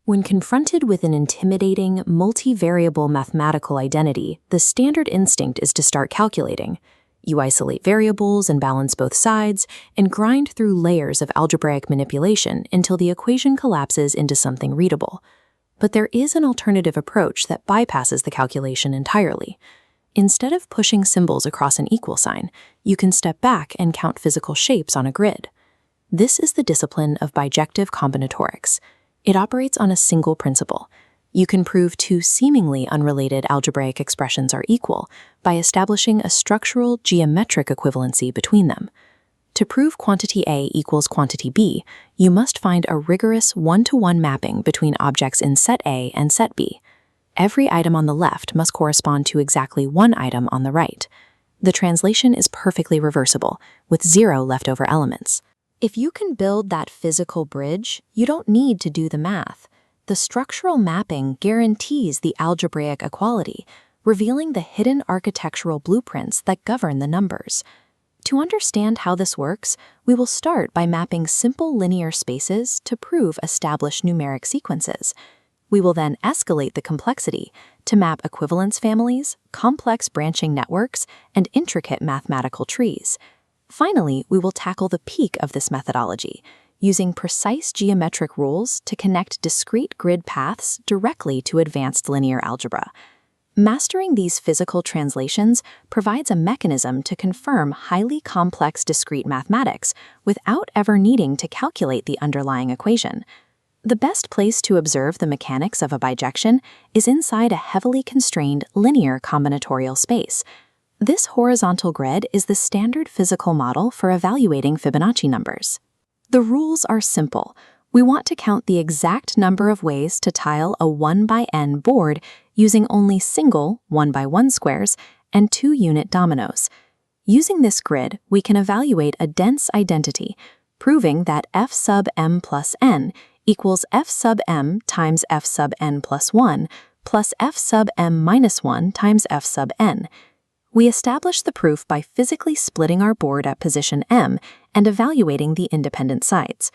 When confronted with an intimidating, multivariable mathematical identity, the standard instinct is to start calculating. You isolate variables and balance both sides, and grind through layers of algebraic manipulation until the equation collapses into something readable. But there is an alternative approach that bypasses the calculation entirely. Instead of pushing symbols across an equal sign, you can step back and count physical shapes on a grid. This is the discipline of bijective combinatorics. It operates on a single principle. You can prove two seemingly unrelated algebraic expressions are equal by establishing a structural geometric equivalency between them. To prove quantity A equals quantity B, you must find a rigorous one-to-one mapping between objects in set A and set B. Every item on the left must correspond to exactly one item on the right. The translation is perfectly reversible, with 0 leftover elements. If you can build that physical bridge, you don't need to do the math. The structural mapping guarantees the algebraic equality, revealing the hidden architectural blueprints that govern the numbers. To understand how this works, we will start by mapping simple linear spaces to prove established numeric sequences. We will then escalate the complexity to map equivalence families, complex branching networks, and intricate mathematical trees. Finally, we will tackle the peak of this methodology, using precise geometric rules to connect discrete grid paths directly to advanced linear algebra. Mastering these physical translations provides a mechanism to confirm highly complex discrete mathematics without ever needing to calculate the underlying equation. The best place to observe the mechanics of a bijection is inside a heavily constrained linear combinatorial space. This horizontal grid is the standard physical model for evaluating Fibonacci numbers. The rules are simple. We want to count the exact number of ways to tile a 1x(n) board using only single 1x1 squares and 2-unit dominoes. Using this grid, we can evaluate a dense identity, proving that f sub m plus n equals f sub m times f sub n plus 1 plus f sub m minus 1 times f sub n. We establish the proof by physically splitting our board at position M and evaluating the independent sides.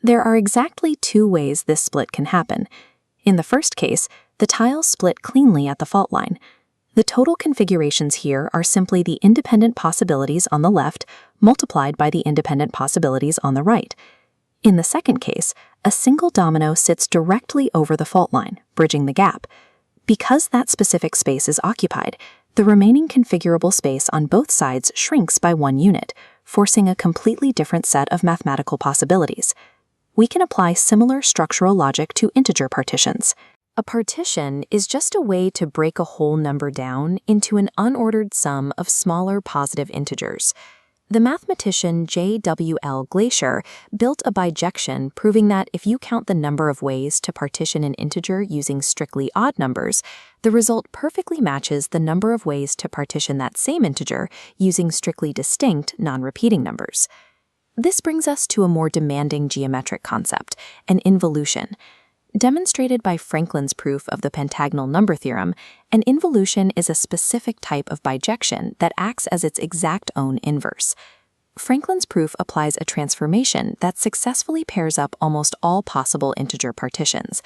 There are exactly 2 ways this split can happen. In the first case, the tiles split cleanly at the fault line. The total configurations here are simply the independent possibilities on the left multiplied by the independent possibilities on the right. In the second case, a single domino sits directly over the fault line, bridging the gap. Because that specific space is occupied, the remaining configurable space on both sides shrinks by 1 unit, forcing a completely different set of mathematical possibilities. We can apply similar structural logic to integer partitions. A partition is just a way to break a whole number down into an unordered sum of smaller positive integers. The mathematician J.W.L. Glaisher built a bijection proving that if you count the number of ways to partition an integer using strictly odd numbers, the result perfectly matches the number of ways to partition that same integer using strictly distinct, non-repeating numbers. This brings us to a more demanding geometric concept, an involution. Demonstrated by Franklin's proof of the pentagonal number theorem, an involution is a specific type of bijection that acts as its exact own inverse. Franklin's proof applies a transformation that successfully pairs up almost all possible integer partitions.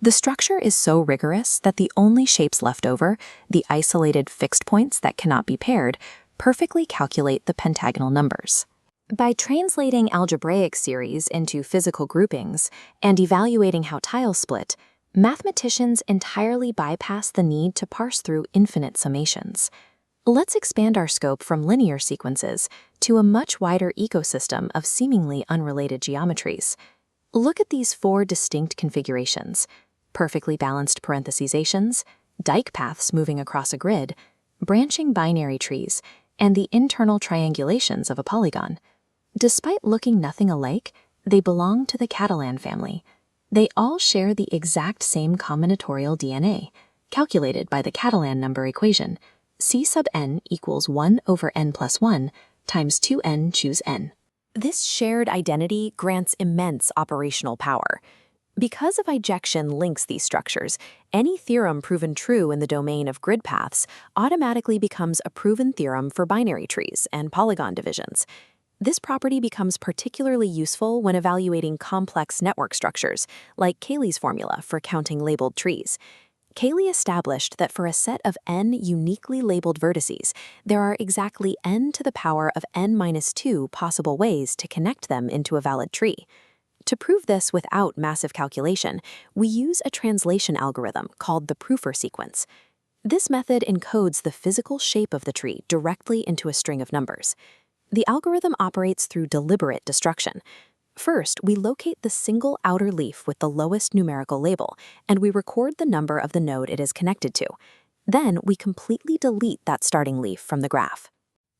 The structure is so rigorous that the only shapes left over, the isolated fixed points that cannot be paired, perfectly calculate the pentagonal numbers. By translating algebraic series into physical groupings and evaluating how tiles split, mathematicians entirely bypass the need to parse through infinite summations. Let's expand our scope from linear sequences to a much wider ecosystem of seemingly unrelated geometries. Look at these 4 distinct configurations: perfectly balanced parenthesizations, Dyke paths moving across a grid, branching binary trees, and the internal triangulations of a polygon. Despite looking nothing alike, they belong to the Catalan family. They all share the exact same combinatorial DNA, calculated by the Catalan number equation, C sub n equals 1 over n plus 1 times 2n choose n. This shared identity grants immense operational power. Because a bijection links these structures, any theorem proven true in the domain of grid paths automatically becomes a proven theorem for binary trees and polygon divisions. This property becomes particularly useful when evaluating complex network structures, like Cayley's formula for counting labeled trees. Cayley established that for a set of n uniquely labeled vertices, there are exactly n to the power of n-2 possible ways to connect them into a valid tree. To prove this without massive calculation, we use a translation algorithm called the proofer sequence. This method encodes the physical shape of the tree directly into a string of numbers. The algorithm operates through deliberate destruction. First, we locate the single outer leaf with the lowest numerical label, and we record the number of the node it is connected to. Then, we completely delete that starting leaf from the graph.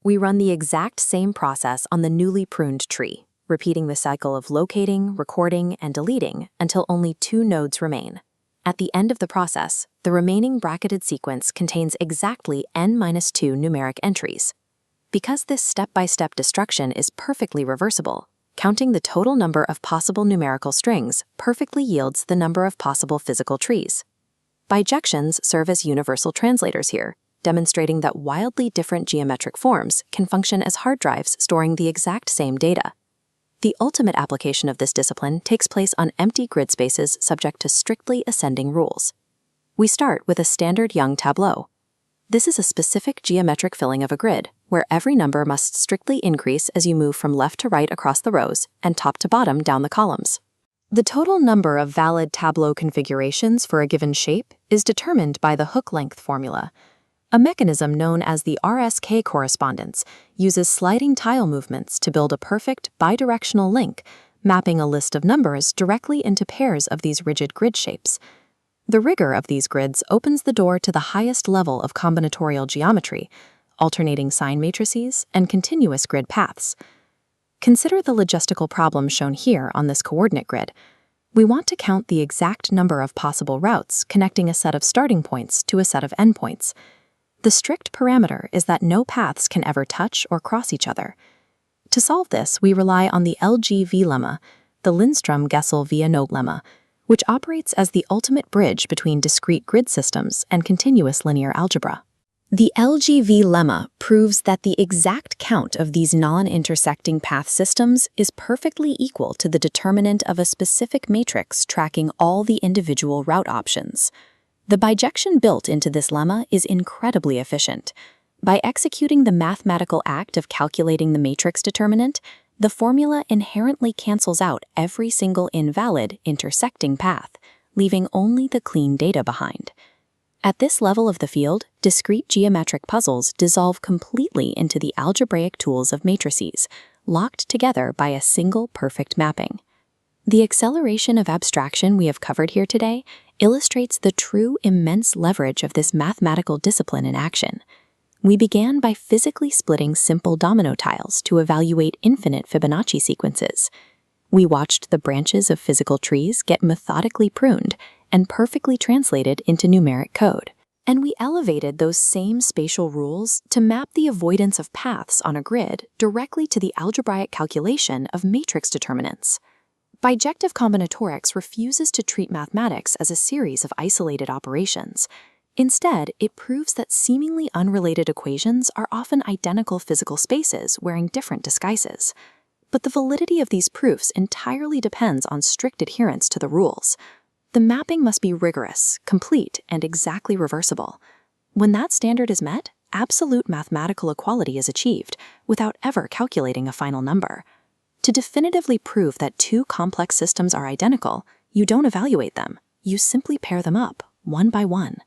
We run the exact same process on the newly pruned tree, repeating the cycle of locating, recording, and deleting until only 2 nodes remain. At the end of the process, the remaining bracketed sequence contains exactly n-2 numeric entries. Because this step-by-step destruction is perfectly reversible, counting the total number of possible numerical strings perfectly yields the number of possible physical trees. Bijections serve as universal translators here, demonstrating that wildly different geometric forms can function as hard drives storing the exact same data. The ultimate application of this discipline takes place on empty grid spaces subject to strictly ascending rules. We start with a standard Young Tableaux. This is a specific geometric filling of a grid, where every number must strictly increase as you move from left to right across the rows and top to bottom down the columns. The total number of valid Tableau configurations for a given shape is determined by the hook length formula. A mechanism known as the RSK correspondence uses sliding tile movements to build a perfect bidirectional link, mapping a list of numbers directly into pairs of these rigid grid shapes. The rigor of these grids opens the door to the highest level of combinatorial geometry, alternating sign matrices, and continuous grid paths. Consider the logistical problem shown here on this coordinate grid. We want to count the exact number of possible routes connecting a set of starting points to a set of endpoints. The strict parameter is that no paths can ever touch or cross each other. To solve this, we rely on the LGV lemma, the Lindström-Gessel-Viennot lemma, which operates as the ultimate bridge between discrete grid systems and continuous linear algebra. The LGV lemma proves that the exact count of these non-intersecting path systems is perfectly equal to the determinant of a specific matrix tracking all the individual route options. The bijection built into this lemma is incredibly efficient. By executing the mathematical act of calculating the matrix determinant, the formula inherently cancels out every single invalid intersecting path, leaving only the clean data behind. At this level of the field, discrete geometric puzzles dissolve completely into the algebraic tools of matrices, locked together by a single perfect mapping. The acceleration of abstraction we have covered here today illustrates the true immense leverage of this mathematical discipline in action. We began by physically splitting simple domino tiles to evaluate infinite Fibonacci sequences. We watched the branches of physical trees get methodically pruned and perfectly translated into numeric code. And we elevated those same spatial rules to map the avoidance of paths on a grid directly to the algebraic calculation of matrix determinants. Bijective Combinatorics refuses to treat mathematics as a series of isolated operations. Instead, it proves that seemingly unrelated equations are often identical physical spaces wearing different disguises. But the validity of these proofs entirely depends on strict adherence to the rules. The mapping must be rigorous, complete, and exactly reversible. When that standard is met, absolute mathematical equality is achieved without ever calculating a final number. To definitively prove that 2 complex systems are identical, you don't evaluate them. You simply pair them up, one by one.